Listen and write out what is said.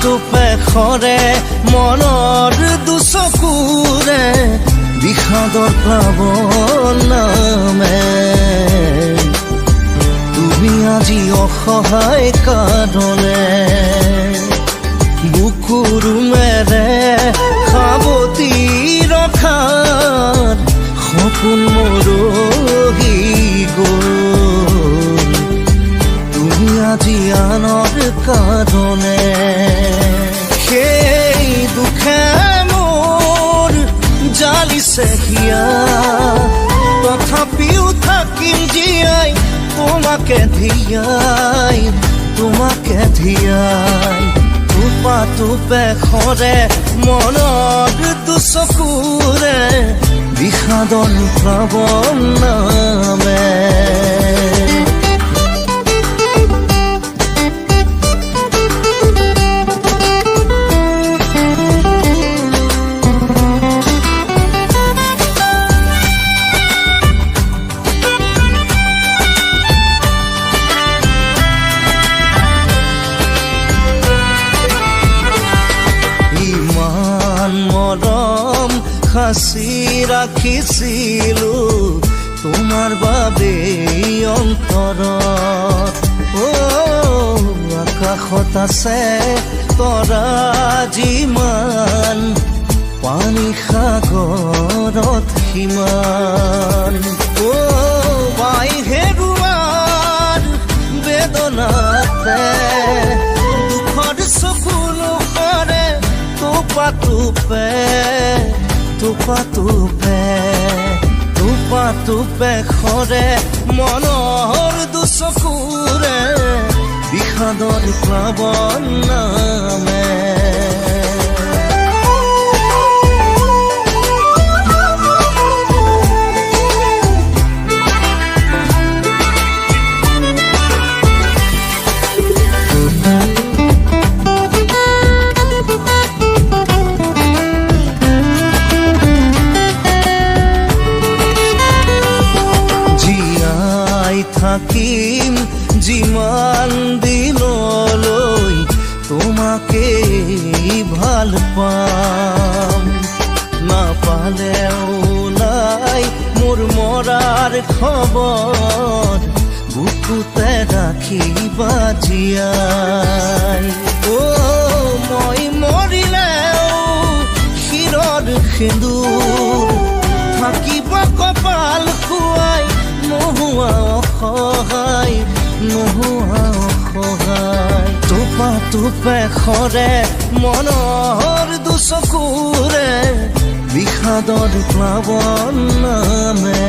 টোপে খৰে মনৰ দুচকুৰে বিষাদৰ প্লাৱন নামে তুমি আজি অসহায় কাৰনে বুকুৰুমেৰে সাৱতি ৰখাত সপোন মৰহি গ'ল তুমি আজি আনৰ কাৰনে সেই দুখে মোৰ জালিছে হিয়া তথাপিও থাকিম জীয়াই তোমাকে ধিয়াই টোপা টোপে খৰে মনৰ দুচকুৰে বিষাদৰ প্লাৱন নামে সাঁচি ৰাখিছিলো তোমাৰ বাবে অন্তৰত আকাশত আছে তৰা যিমান পানী সাগৰত সিমান বাই হেৰুৱাৰ বেদনাতে দুখৰ চকু নোহৰে টোপা টোপে খৰে মনৰ দুচকুৰে বিষাদৰ প্লাৱন নামে থাকিম যিমান দিনলৈ তোমাকে ভাল পাম নাপালেও নাই মোৰ মৰাৰ খবৰ বুকুতে ৰাখিবা জীয়াই মই মৰিলেও শিৰৰ সেন্দুৰ থাকিব কপাল খুৱাই নোহোৱা অসহায় টোপা টোপে খৰে মনৰ দুচকুৰে বিষাদৰ প্লাৱন নামে